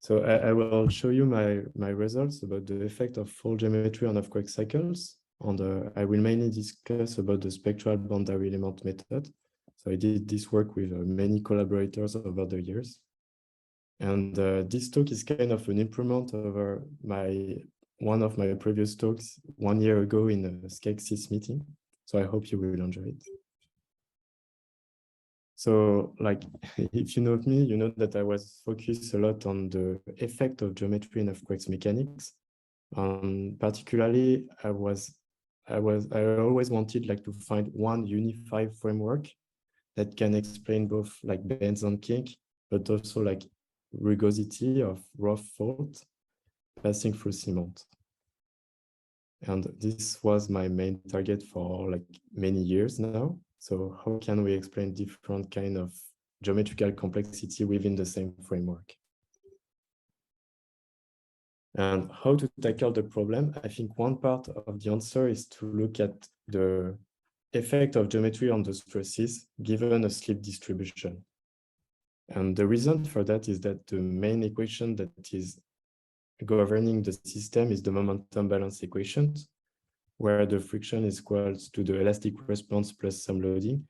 So I will show you my results about the effect of fold geometry on earthquake cycles. And I will mainly discuss about the spectral boundary element method. So I did this work with many collaborators over the years. And this talk is kind of an improvement over one of my previous talks 1 year ago in a SCEC meeting. So I hope you will enjoy it. So like, if you know me, you know that I was focused a lot on the effect of geometry in earthquakes mechanics. Particularly, I always wanted like to find one unified framework that can explain both like bends and kink, but also like rugosity of rough fault passing through cement. And this was my main target for like many years now. So how can we explain different kind of geometrical complexity within the same framework? And how to tackle the problem? I think one part of the answer is to look at the effect of geometry on the stresses given a slip distribution. And the reason for that is that the main equation that is governing the system is the momentum balance equations, where the friction is equal to the elastic response plus some loading.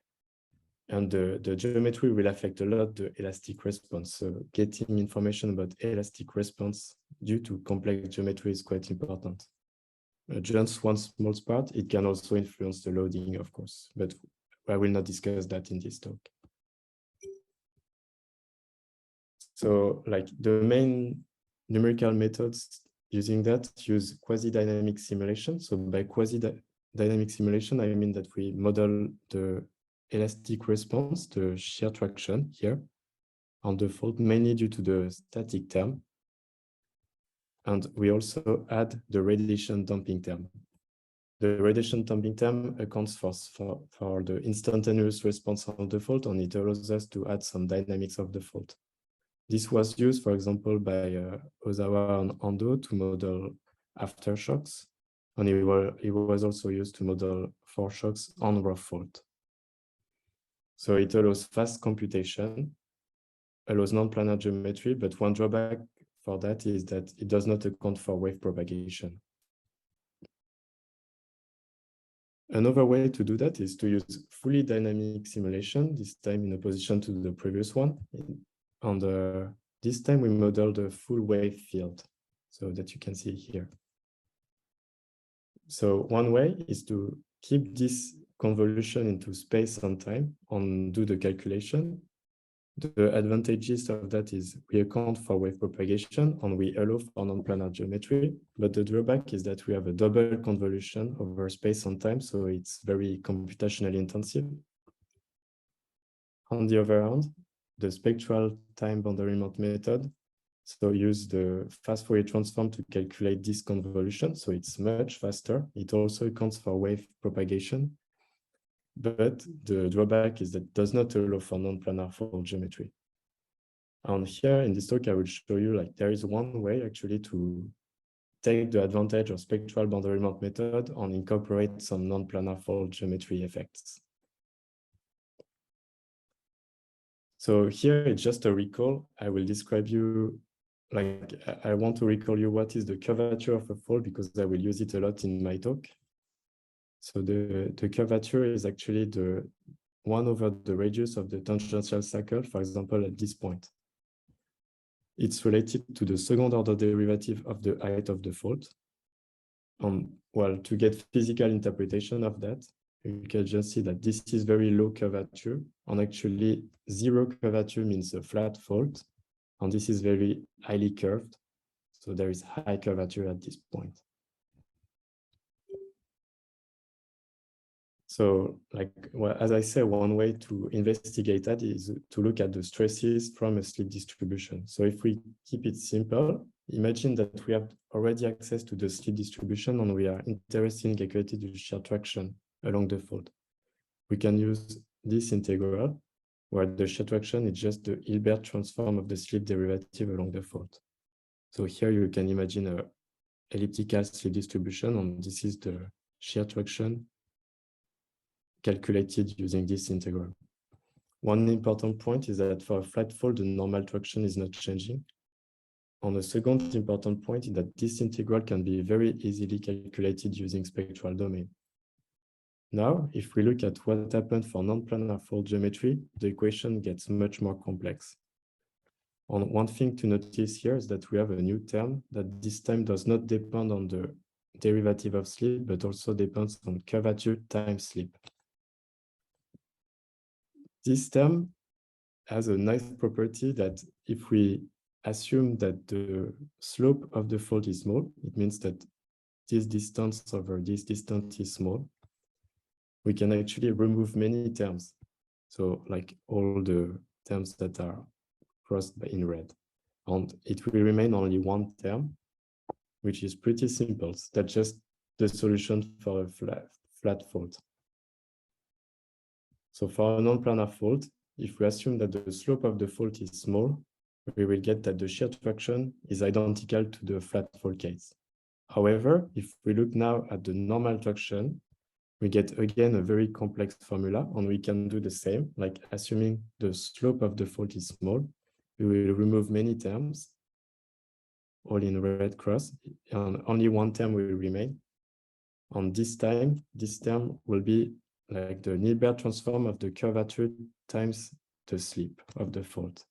And the geometry will affect a lot the elastic response. So getting information about elastic response due to complex geometry is quite important. Just one small part, it can also influence the loading, of course, but I will not discuss that in this talk. So like the main numerical methods using that use quasi-dynamic simulation. So by quasi-dynamic simulation, I mean that we model the elastic response, the shear traction here on the fault, mainly due to the static term. And we also add the radiation damping term. The radiation damping term accounts for the instantaneous response on the fault, and it allows us to add some dynamics of the fault. This was used, for example, by Ozawa and Ando to model aftershocks, and it was also used to model foreshocks on rough fault. So it allows fast computation, allows non-planar geometry, but one drawback for that is that it does not account for wave propagation. Another way to do that is to use fully dynamic simulation, this time in opposition to the previous one. And this time we model the full wave field, so that you can see here. So one way is to keep this convolution into space and time and do the calculation. The advantages of that is we account for wave propagation and we allow for non-planar geometry, but the drawback is that we have a double convolution over space and time, so it's very computationally intensive. On the other hand, the spectral time boundary method, so use the fast Fourier transform to calculate this convolution, so it's much faster. It also accounts for wave propagation, but the drawback is that it does not allow for non-planar fault geometry. And here in this talk, I will show you like there is one way actually to take the advantage of spectral boundary method and incorporate some non-planar fault geometry effects. So here it's just a recall. I will describe you, like I want to recall you what is the curvature of a fault because I will use it a lot in my talk. So the curvature is actually the 1 over the radius of the tangential cycle, for example, at this point. It's related to the second order derivative of the height of the fault. Well, to get physical interpretation of that, you can just see that this is very low curvature, and actually 0 curvature means a flat fault, and this is very highly curved. So there is high curvature at this point. So like, well, as I say, one way to investigate that is to look at the stresses from a slip distribution. So if we keep it simple, imagine that we have already access to the slip distribution and we are interested in calculating the shear traction along the fault. We can use this integral where the shear traction is just the Hilbert transform of the slip derivative along the fault. So here you can imagine an elliptical slip distribution, and this is the shear traction calculated using this integral. One important point is that for a flat fault, the normal traction is not changing. On a second important point is that this integral can be very easily calculated using spectral domain. Now, if we look at what happened for non-planar fold geometry, the equation gets much more complex. One thing to notice here is that we have a new term that this time does not depend on the derivative of slip, but also depends on curvature times slip. This term has a nice property that if we assume that the slope of the fold is small, it means that this distance over this distance is small. We can actually remove many terms. So like all the terms that are crossed in red. And it will remain only one term, which is pretty simple. That's just the solution for a flat fold. So for a non-planar fold, if we assume that the slope of the fold is small, we will get that the shear traction is identical to the flat fold case. However, if we look now at the normal traction, we get again a very complex formula, and we can do the same, like assuming the slope of the fold is small, we will remove many terms, all in red cross, and only one term will remain. And this term will be like the Hilbert transform of the curvature times the slip of the fold.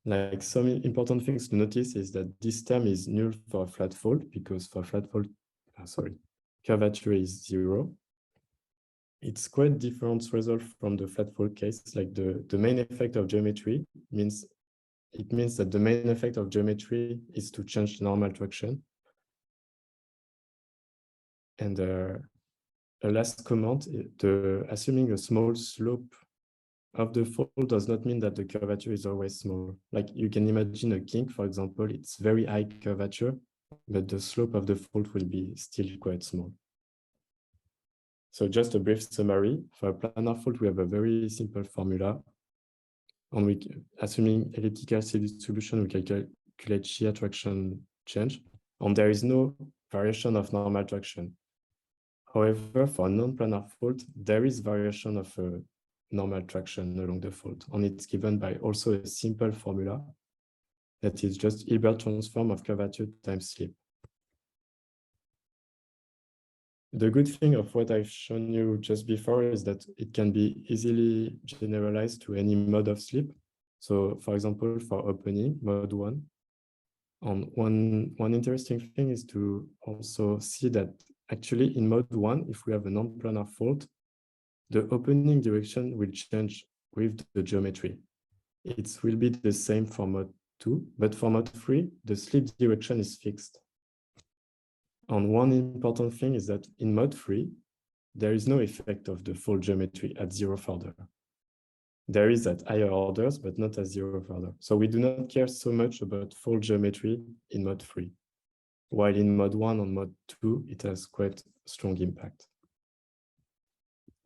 Like some important things to notice is that this term is null for a flat fold, because for flat fold, curvature is 0. It's quite different result from the flat fold case. Like the main effect of geometry means that the main effect of geometry is to change normal traction. And a last comment, assuming a small slope of the fold does not mean that the curvature is always small. Like you can imagine a kink, for example, it's very high curvature, but the slope of the fold will be still quite small. So just a brief summary, for a planar fold, we have a very simple formula. And assuming elliptical solution, we calculate shear traction change, and there is no variation of normal traction. However, for a non-planar fold, there is variation of normal traction along the fold, and it's given by also a simple formula that is just Hilbert transform of curvature times slip. The good thing of what I've shown you just before is that it can be easily generalized to any mode of slip. So for example, for opening, mode 1. And one interesting thing is to also see that actually in mode 1, if we have a non-planar fold, the opening direction will change with the geometry. It will be the same for mode 2, but for mode 3, the slip direction is fixed. And one important thing is that in mode 3, there is no effect of the fold geometry at 0th order. There is at higher orders, but not at 0th order. So we do not care so much about fold geometry in mode 3, while in mode 1 and mode 2, it has quite strong impact.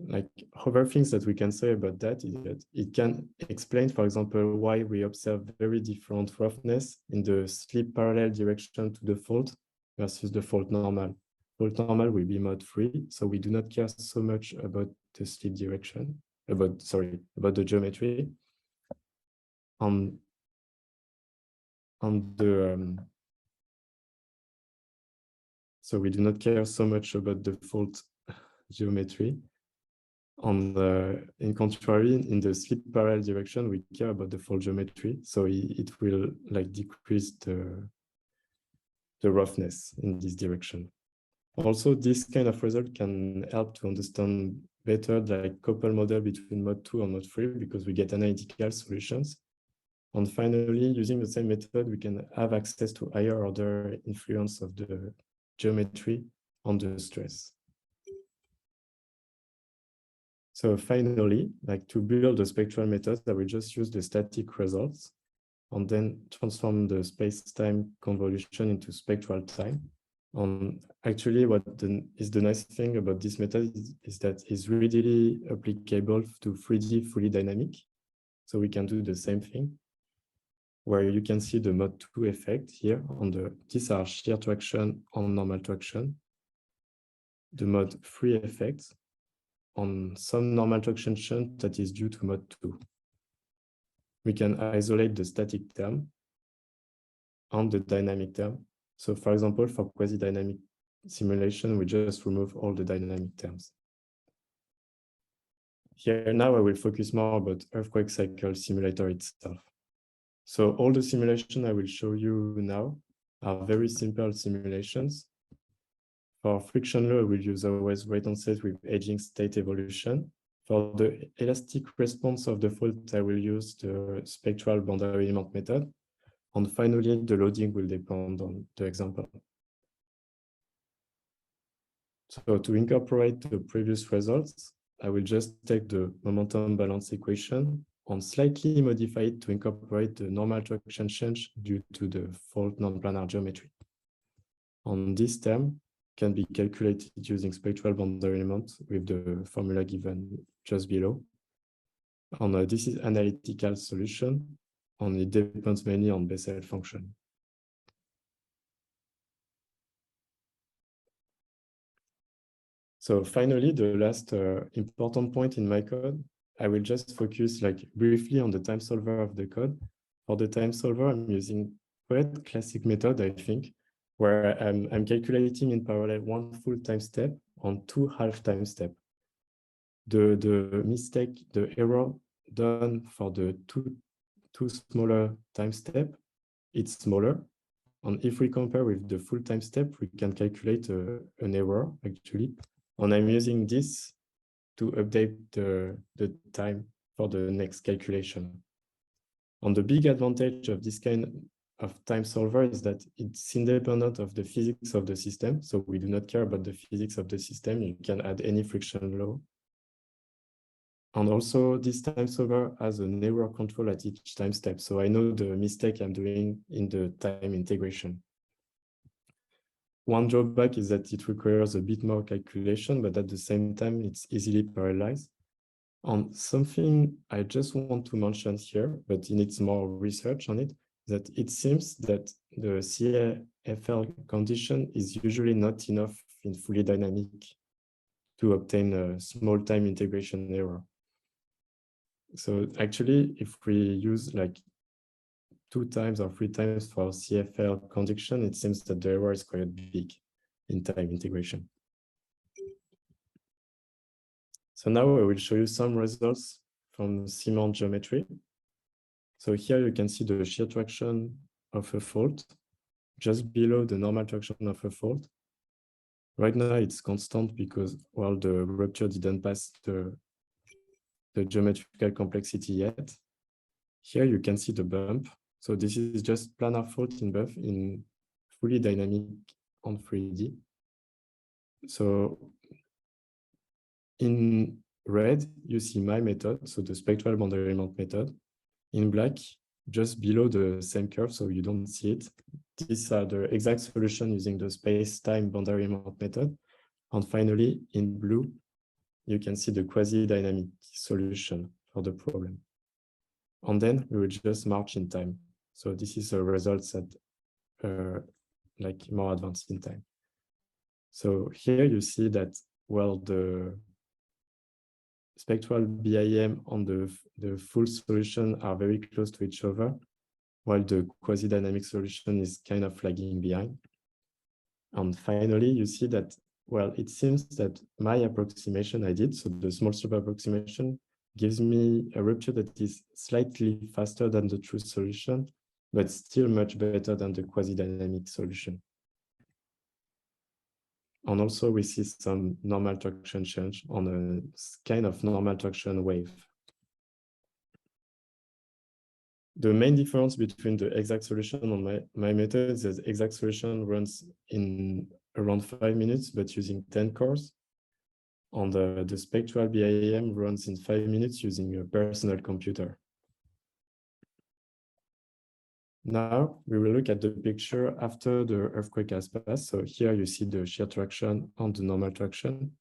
Like other things that we can say about that is that it can explain, for example, why we observe very different roughness in the slip parallel direction to the fold versus the fold normal. Fold normal will be mode 3, so we do not care so much about the slip direction, about the geometry. So we do not care so much about the fold geometry. In contrary, in the slip parallel direction, we care about the fold geometry, so it will like decrease the roughness in this direction. Also, this kind of result can help to understand better the couple model between mode 2 and mode 3, because we get analytical solutions. And finally, using the same method, we can have access to higher order influence of the geometry on the stress. So finally, like to build a spectral method, I will just use the static results and then transform the space-time convolution into spectral time. Actually, what is the nice thing about this method is that it's readily applicable to 3D fully dynamic. So we can do the same thing, where you can see the mode 2 effect here on these are shear traction on normal traction, the mode 3 effect on some normal traction shunt that is due to mode 2. We can isolate the static term, on the dynamic term. So for example, for quasi-dynamic simulation, we just remove all the dynamic terms. Here now I will focus more about earthquake cycle simulator itself. So all the simulation I will show you now are very simple simulations. For friction law, I will use always rate on set with aging state evolution. For the elastic response of the fault, I will use the spectral boundary element method. And finally, the loading will depend on the example. So to incorporate the previous results, I will just take the momentum balance equation and slightly modify it to incorporate the normal traction change due to the fault non-planar geometry. And this term can be calculated using spectral boundary element with the formula given just below. And this is analytical solution, and it depends mainly on Bessel function. So finally, the last important point in my code, I will just focus like briefly on the time solver of the code. For the time solver, I'm using quite classic method, I think, where I'm calculating in parallel one full time step on two half time steps. The mistake, the error done for the two smaller time step, it's smaller. And if we compare with the full time step, we can calculate an error actually. And I'm using this to update the time for the next calculation. And the big advantage of this kind of time solver is that it's independent of the physics of the system. So we do not care about the physics of the system. You can add any friction law. And also this time solver has an error control at each time step. So I know the mistake I'm doing in the time integration. One drawback is that it requires a bit more calculation, but at the same time, it's easily parallelized. And something I just want to mention here, but it needs more research on it, that it seems that the CFL condition is usually not enough in fully dynamic to obtain a small time integration error. So actually, if we use like 2 times or 3 times for CFL conjunction, it seems that the error is quite big in time integration. So now I will show you some results from Simon geometry. So here you can see the shear traction of a fault just below the normal traction of a fault. Right now it's constant because, well, the rupture didn't pass the geometrical complexity yet. Here you can see the bump. So this is just planar fault in buff in fully dynamic on 3D. So in red, you see my method, so the spectral boundary element method. In black, just below the same curve, so you don't see it. These are the exact solution using the space-time boundary element method. And finally, in blue, you can see the quasi-dynamic solution for the problem. And then we will just march in time. So this is a result that like more advanced in time. So here you see that, well, the spectral BIEM on the full solution are very close to each other, while the quasi-dynamic solution is kind of lagging behind. And finally, you see that, well, it seems that my approximation I did, so the small slope approximation, gives me a rupture that is slightly faster than the true solution, but still much better than the quasi-dynamic solution. And also we see some normal traction change on a kind of normal traction wave. The main difference between the exact solution and my method is that exact solution runs in around 5 minutes, but using 10 cores. And the spectral BIM runs in 5 minutes using a personal computer. Now we will look at the picture after the earthquake has passed. So here you see the shear traction and the normal traction.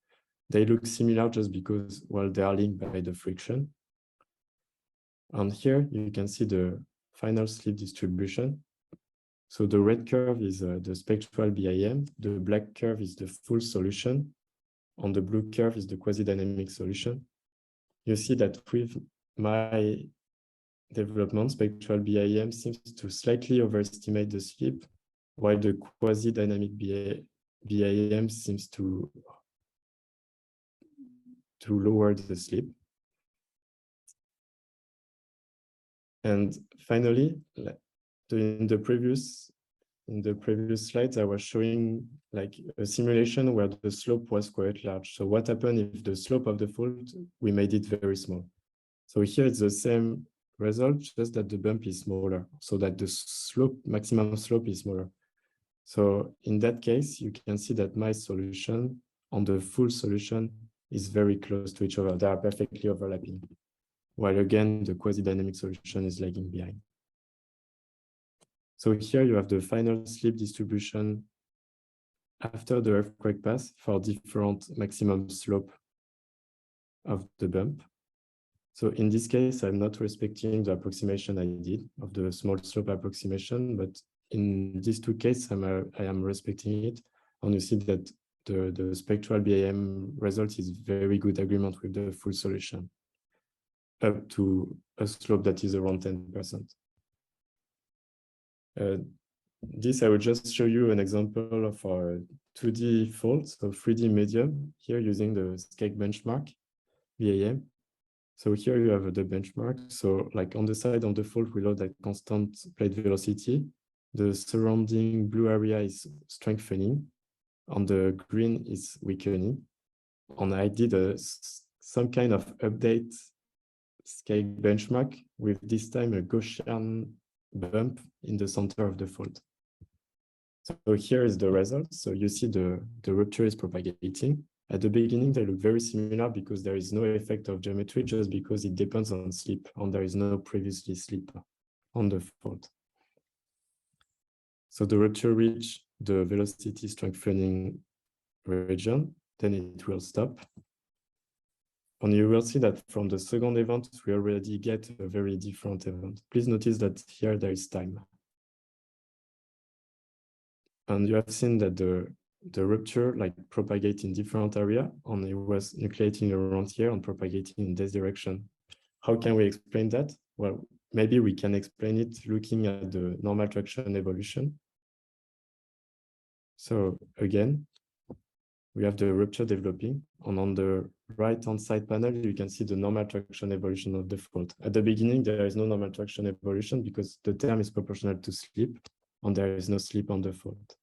They look similar just because, well, they are linked by the friction. And here you can see the final slip distribution. So the red curve is the spectral BIM, the black curve is the full solution, and the blue curve is the quasi-dynamic solution. You see that with my development, spectral BIEM seems to slightly overestimate the slip, while the quasi-dynamic BIEM seems to lower the slip. And finally, in the previous slides, I was showing like a simulation where the slope was quite large. So what happened if the slope of the fault, we made it very small? So here it's the same result, just that the bump is smaller, so that the slope, maximum slope is smaller. So in that case, you can see that my solution on the full solution is very close to each other. They are perfectly overlapping. While again, the quasi-dynamic solution is lagging behind. So here you have the final slip distribution after the earthquake path for different maximum slope of the bump. So in this case, I'm not respecting the approximation I did of the small slope approximation, but in these two cases, I am respecting it. And you see that the spectral BIM result is very good agreement with the full solution, up to a slope that is around 10%. This I will just show you an example of our 2D fault, so 3D medium, here using the scale benchmark, BIM. So here you have the benchmark. So like on the side of the fault, we load that constant plate velocity. The surrounding blue area is strengthening. On the green is weakening. And I did some kind of update scale benchmark with this time a Gaussian bump in the center of the fault. So here is the result. So you see the rupture is propagating. At the beginning, they look very similar because there is no effect of geometry, just because it depends on slip, and there is no previously slip on the fault. So the rupture reach the velocity strengthening region, then it will stop. And you will see that from the second event, we already get a very different event. Please notice that here there is time. And you have seen that the rupture like propagate in different area, and it was nucleating around here and propagating in this direction. How can we explain that? Well, maybe we can explain it looking at the normal traction evolution. So again, we have the rupture developing, and on the right-hand side panel, you can see the normal traction evolution of the fault. At the beginning, there is no normal traction evolution because the term is proportional to slip, and there is no slip on the fault.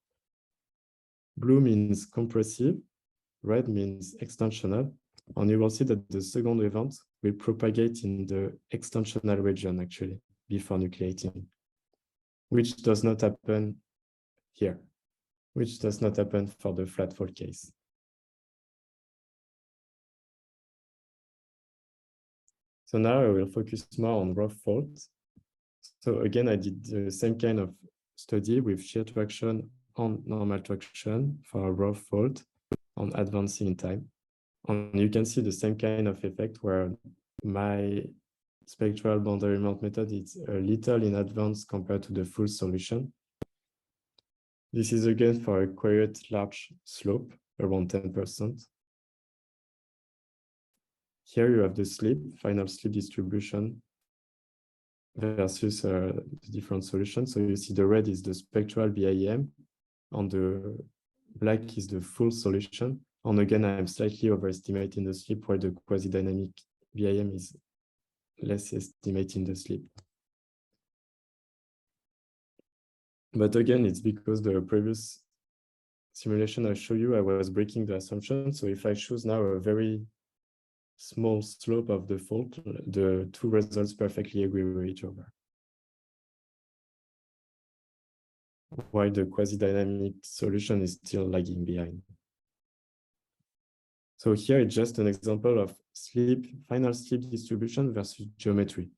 Blue means compressive, red means extensional, and you will see that the second event will propagate in the extensional region actually before nucleating, which does not happen here, which does not happen for the flat fault case. So now I will focus more on rough faults. So again, I did the same kind of study with shear traction on normal traction for a rough fault on advancing in time. And you can see the same kind of effect where my spectral boundary mount method is a little in advance compared to the full solution. This is again for a quite large slope, around 10%. Here you have the slip, final slip distribution versus the different solutions. So you see the red is the spectral BIEM, and the black is the full solution. And again, I'm slightly overestimating the slip, while the quasi-dynamic BIM is less estimating the slip. But again, it's because the previous simulation I showed you, I was breaking the assumption. So if I choose now a very small slope of the fault, the two results perfectly agree with each other. While the quasi-dynamic solution is still lagging behind. So here it's just an example of final slip distribution versus geometry.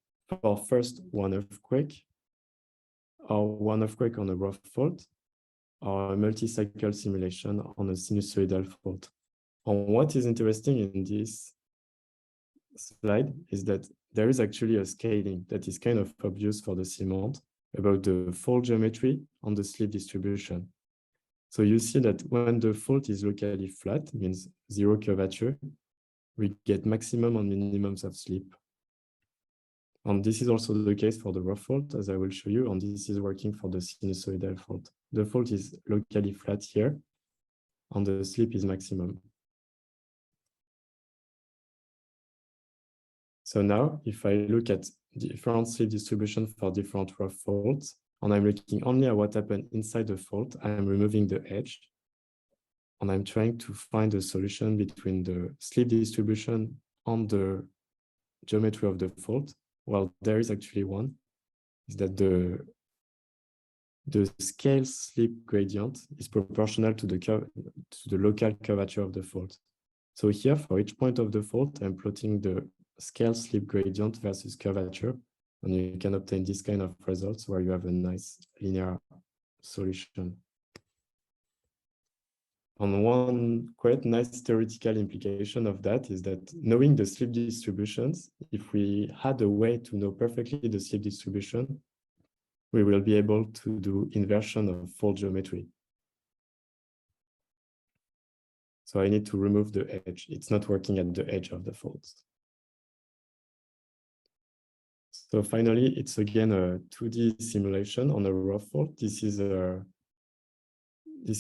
For first one earthquake, or one earthquake on a rough fault, or a multi-cycle simulation on a sinusoidal fault. And what is interesting in this slide is that there is actually a scaling that is kind of obvious for the cement about the fault geometry on the slip distribution. So you see that when the fault is locally flat, means zero curvature, we get maximum and minimums of slip. And this is also the case for the rough fault, as I will show you, and this is working for the sinusoidal fault. The fault is locally flat here, and the slip is maximum. So now, if I look at different slip distribution for different rough faults, and I'm looking only at what happened inside the fault, I'm removing the edge, and I'm trying to find a solution between the slip distribution and the geometry of the fault. Well, there is actually one, is that the scale slip gradient is proportional to the local curvature of the fault. So here, for each point of the fault, I'm plotting the scale slip gradient versus curvature, and you can obtain this kind of results where you have a nice linear solution. And one quite nice theoretical implication of that is that knowing the slip distributions, if we had a way to know perfectly the slip distribution, we will be able to do inversion of fault geometry. So I need to remove the edge. It's not working at the edge of the fault. So finally, it's again a 2D simulation on a rough fault. This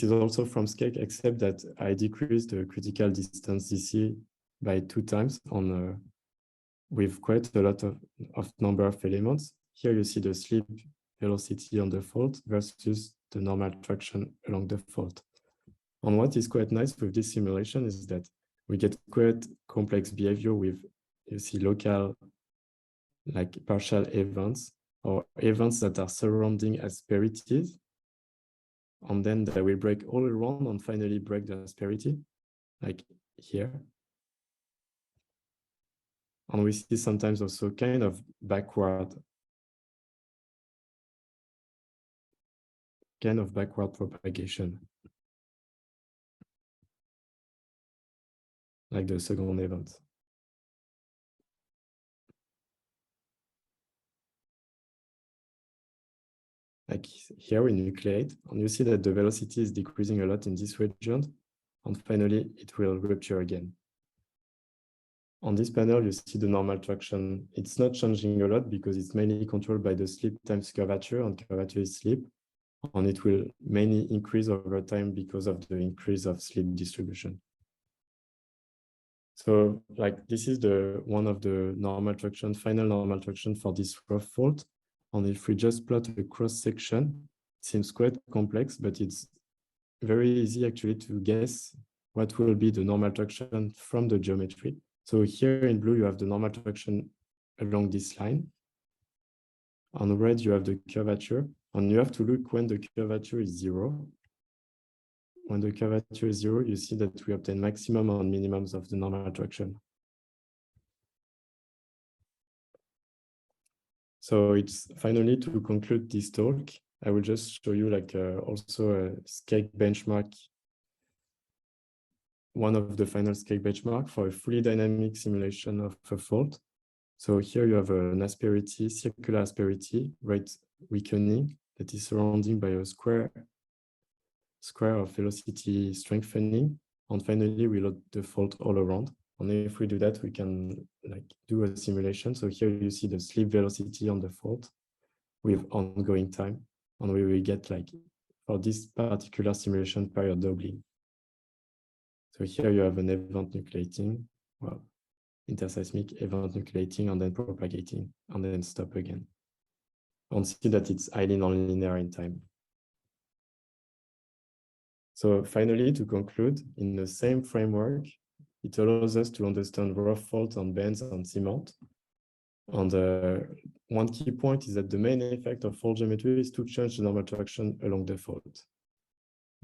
is also from Skek, except that I decreased the critical distance DC by 2 times on with quite a lot of number of elements. Here you see the slip velocity on the fault versus the normal traction along the fault. And what is quite nice with this simulation is that we get quite complex behavior with, you see, local, like partial events or events that are surrounding asperities. And then they will break all around and finally break the asperity, like here. And we see sometimes also kind of backward propagation, like the second event. Like here we nucleate, and you see that the velocity is decreasing a lot in this region, and finally it will rupture again. On this panel, you see the normal traction. It's not changing a lot because it's mainly controlled by the slip times curvature, and curvature is slip, and it will mainly increase over time because of the increase of slip distribution. So like this is one of the normal traction, final normal traction for this rough fault. And if we just plot a cross section, it seems quite complex, but it's very easy actually to guess what will be the normal traction from the geometry. So here in blue, you have the normal traction along this line. On red, you have the curvature, and you have to look when the curvature is 0. When the curvature is 0, you see that we obtain maximum and minimums of the normal traction. So it's finally to conclude this talk, I will just show you like also a Skek benchmark, one of the final Skek benchmark for a fully dynamic simulation of a fault. So here you have an asperity, circular asperity, right weakening that is surrounding by a square of velocity strengthening. And finally, we load the fault all around. And if we do that, we can like do a simulation. So here you see the slip velocity on the fault with ongoing time. And we will get like, for this particular simulation, period doubling. So here you have an event nucleating, well, interseismic event nucleating and then propagating and then stop again. And see that it's highly nonlinear in time. So finally, to conclude, in the same framework, it allows us to understand rough faults on bends and cement. And one key point is that the main effect of fault geometry is to change the normal traction along the fault.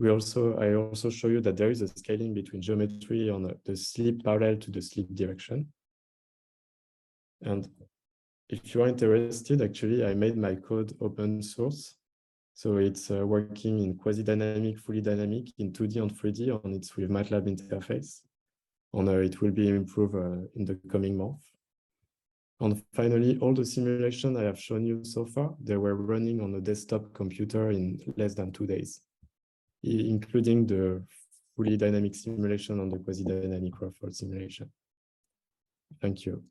I also show you that there is a scaling between geometry and the slip parallel to the slip direction. And if you are interested, actually, I made my code open source. So it's working in quasi-dynamic, fully dynamic, in 2D and 3D, and it's with MATLAB interface. And it will be improved in the coming month. And finally, all the simulation I have shown you so far, they were running on a desktop computer in less than 2 days, including the fully dynamic simulation and the quasi-dynamic rough fault simulation. Thank you.